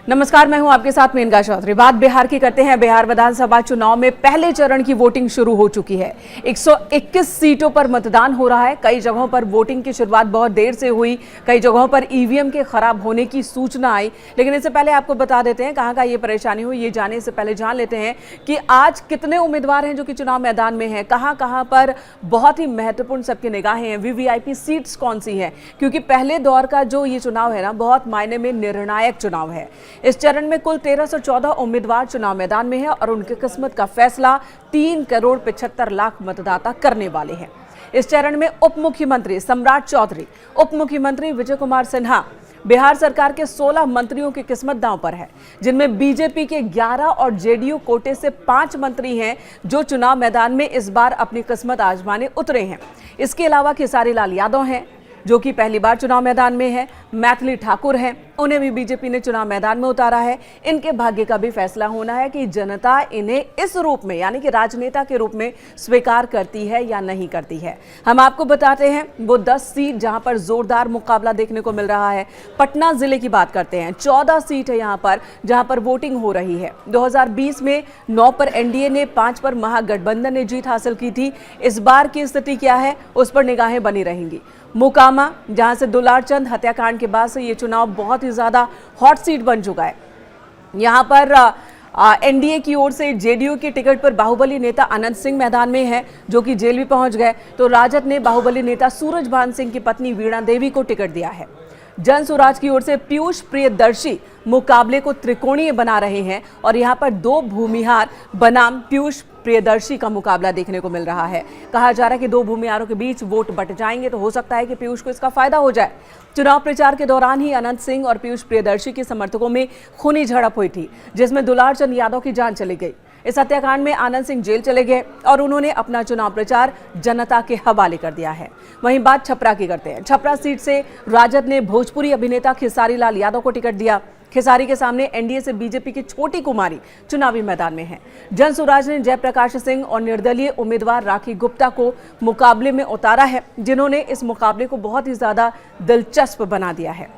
नमस्कार, मैं हूं आपके साथ मेनका चौधरी। बात बिहार की करते हैं। बिहार विधानसभा चुनाव में पहले चरण की वोटिंग शुरू हो चुकी है। 121 सीटों पर मतदान हो रहा है। कई जगहों पर वोटिंग की शुरुआत बहुत देर से हुई, कई जगहों पर ईवीएम के खराब होने की सूचना आई। लेकिन इससे पहले आपको बता देते हैं कहां ये परेशानी हुई। ये जानने से पहले जान लेते हैं कि आज कितने उम्मीदवार हैं जो कि चुनाव मैदान में है, कहां पर बहुत ही महत्वपूर्ण सबकी निगाहें हैं, वीवीआईपी सीट्स कौन सी हैं, क्योंकि पहले दौर का जो ये चुनाव है ना, बहुत मायने में निर्णायक चुनाव है। इस चरण में कुल 1314 उम्मीदवार चुनाव मैदान में हैं और उनकी किस्मत का फैसला 3 करोड़ 75 लाख मतदाता करने वाले हैं। इस चरण में उप मुख्यमंत्री सम्राट चौधरी, उप मुख्यमंत्री विजय कुमार सिन्हा, बिहार सरकार के 16 मंत्रियों की किस्मत दांव पर है, जिनमें बीजेपी के 11 और जेडीयू कोटे से 5 मंत्री हैं जो चुनाव मैदान में इस बार अपनी किस्मत आजमाने उतरे हैं। इसके अलावा खेसारी लाल यादव हैं जो कि पहली बार चुनाव मैदान में है, मैथिली ठाकुर हैं, उन्हें भी बीजेपी ने चुनाव मैदान में उतारा है। इनके भाग्य का भी फैसला होना है कि जनता इन्हें इस रूप में, यानी कि राजनेता के रूप में स्वीकार करती है या नहीं करती है। हम आपको बताते हैं वो 10 सीट जहां पर जोरदार मुकाबला देखने को मिल रहा है। पटना जिले की बात करते हैं, 14 सीट है यहां पर जहां पर वोटिंग हो रही है। 2020 में 9 पर एनडीए ने, 5 पर महागठबंधन ने जीत हासिल की थी। इस बार की स्थिति क्या है, उस पर निगाहें बनी रहेंगी। मोकामा, जहां से दुलारचंद हत्याकांड के बाद से ये चुनाव बहुत ही ज्यादा हॉट सीट बन चुका है। यहां पर एनडीए की ओर से जेडीयू की टिकट पर बाहुबली नेता अनंत सिंह मैदान में है जो कि जेल भी पहुंच गए, तो राजद ने बाहुबली नेता सूरजभान सिंह की पत्नी वीणा देवी को टिकट दिया है। जन स्वराज की ओर से पीयूष प्रियदर्शी मुकाबले को त्रिकोणीय बना रहे हैं और यहां पर 2 भूमिहार बनाम पीयूष प्रियदर्शी का मुकाबला देखने को मिल रहा है। कहा जा रहा है कि 2 भूमिहारों के बीच वोट बट जाएंगे तो हो सकता है कि पीयूष को इसका फायदा हो जाए। चुनाव प्रचार के दौरान ही अनंत सिंह और पीयूष प्रियदर्शी के समर्थकों में खूनी झड़प हुई थी, जिसमें दुलारचंद यादव की जान चली गई। इस हत्याकांड में आनंद सिंह जेल चले गए और उन्होंने अपना चुनाव प्रचार जनता के हवाले कर दिया है। वहीं बात छपरा की करते हैं। छपरा सीट से राजद ने भोजपुरी अभिनेता खेसारी लाल यादव को टिकट दिया। खेसारी के सामने एनडीए से बीजेपी की छोटी कुमारी चुनावी मैदान में है। जन स्वराज ने जयप्रकाश सिंह और निर्दलीय उम्मीदवार राखी गुप्ता को मुकाबले में उतारा है, जिन्होंने इस मुकाबले को बहुत ही ज्यादा दिलचस्प बना दिया है।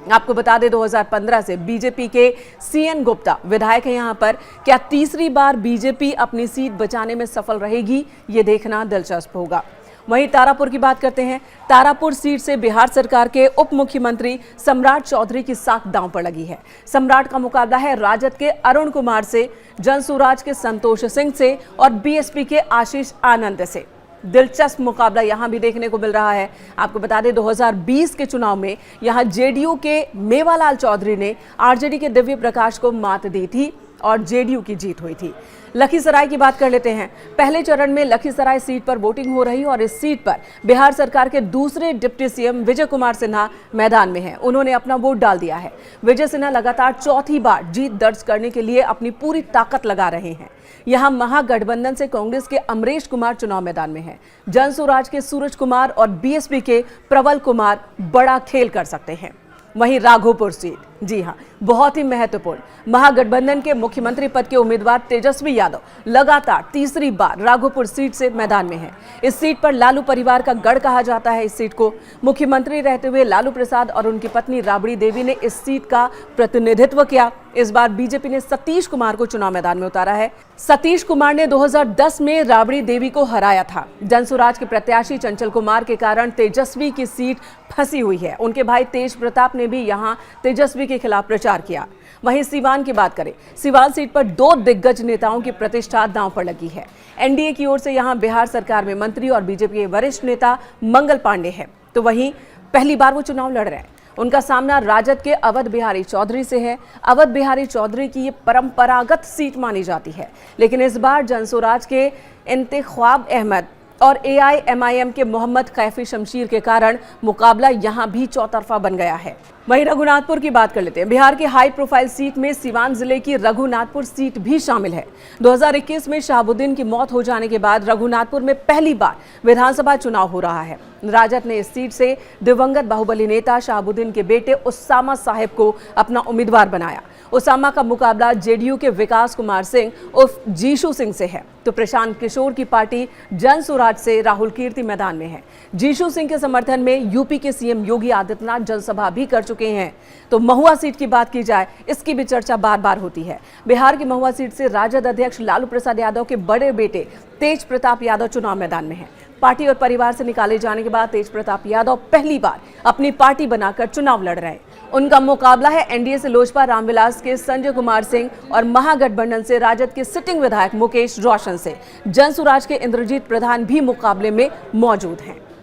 आपको बता दें 2015 से बीजेपी के सीएन गुप्ता विधायक है यहां पर। क्या तीसरी बार बीजेपी अपनी सीट बचाने में सफल रहेगी, ये देखना दिलचस्प होगा। वहीं तारापुर की बात करते हैं। तारापुर सीट से बिहार सरकार के उप मुख्यमंत्री सम्राट चौधरी की साख दांव पर लगी है। सम्राट का मुकाबला है राजद के अरुण कुमार से, जन स्वराज के संतोष सिंह से और बीएसपी के आशीष आनंद से। दिलचस्प मुकाबला यहां भी देखने को मिल रहा है। आपको बता दें 2020 के चुनाव में यहां जेडीयू के मेवालाल चौधरी ने आरजेडी के दिव्य प्रकाश को मात दी थी और जेडीयू की जीत हुई थी। लखीसराय की बात कर लेते हैं। पहले चरण में लखीसराय सीट पर वोटिंग हो रही और इस सीट पर बिहार सरकार के दूसरे डिप्टी सीएम विजय कुमार सिन्हा मैदान में हैं। उन्होंने अपना वोट डाल दिया है। विजय सिन्हा लगातार चौथी बार जीत दर्ज करने के लिए अपनी पूरी ताकत लगा रहे हैं। यहां महागठबंधन से कांग्रेस के अमरेश कुमार चुनाव मैदान में हैं। जन स्वराज के सूरज कुमार और बीएसपी के प्रबल कुमार बड़ा खेल कर सकते हैं। वहीं राघोपुर सीट, जी हां, बहुत ही महत्वपूर्ण, महागठबंधन के मुख्यमंत्री पद के उम्मीदवार तेजस्वी यादव लगातार तीसरी बार राघोपुर सीट से मैदान में हैं। इस सीट पर लालू परिवार का गढ़ कहा जाता है। इस सीट को मुख्यमंत्री रहते हुए लालू प्रसाद और उनकी पत्नी राबड़ी देवी ने इस सीट का प्रतिनिधित्व किया। इस बार बीजेपी ने सतीश कुमार को चुनाव मैदान में उतारा है। सतीश कुमार ने 2010 में राबड़ी देवी को हराया था। जन स्वराज के प्रत्याशी चंचल कुमार के कारण तेजस्वी की सीट फंसी हुई है। उनके भाई तेज प्रताप ने भी यहां तेजस्वी के खिलाफ प्रचार किया। वहीं सीवान की बात करें, सीवान सीट पर 2 दिग्गज नेताओं की प्रतिष्ठा दांव पर लगी है। एनडीए की ओर से यहां बिहार सरकार में मंत्री और बीजेपी के वरिष्ठ नेता मंगल पांडे हैं, तो वहीं पहली बार वो चुनाव लड़ रहे हैं। उनका सामना राजद के अवध बिहारी चौधरी से है। अवध बिहारी चौधरी की ये परंपरागत सीट मानी जाती है, लेकिन इस बार जन स्वराज के इंतख्वाब अहमद और एआईएमआईएम के मोहम्मद कैफी शमशीर के कारण मुकाबला यहां भी चौतरफा बन गया है। वहीं रघुनाथपुर की बात कर लेते हैं। बिहार की हाई प्रोफाइल सीट में सीवान जिले की रघुनाथपुर सीट भी शामिल है। 2021 में शहाबुद्दीन की मौत हो जाने के बाद रघुनाथपुर में पहली बार विधानसभा चुनाव हो रहा है। राजद ने इस सीट से दिवंगत बाहुबली नेता शहाबुद्दीन के बेटे उसामा साहिब को अपना उम्मीदवार बनाया। उसामा का मुकाबला जेडीयू के विकास कुमार सिंह उर्फ जीशु सिंह से है, तो प्रशांत किशोर की पार्टी जन स्वराज से राहुल कीर्ति मैदान में है। जीशु सिंह के समर्थन में यूपी के सीएम योगी आदित्यनाथ जनसभा भी कर चुके चुके हैं। तो महुआ सीट की बात की जाए, इसकी भी चर्चा बार बार होती है। बिहार की महुआ सीट से राजद अध्यक्ष लालू प्रसाद यादव के बड़े बेटे तेज प्रताप यादव चुनाव मैदान में हैं। पार्टी और परिवार से निकाले जाने के बाद तेज प्रताप यादव पहली बार अपनी पार्टी बनाकर चुनाव लड़ रहे हैं। उनका मुकाबला है एनडीए से लोजपा रामविलास के संजय कुमार सिंह और महागठबंधन से राजद के सिटिंग विधायक मुकेश रोशन से। जनसुराज के इंद्रजीत प्रधान भी मुकाबले में मौजूद हैं।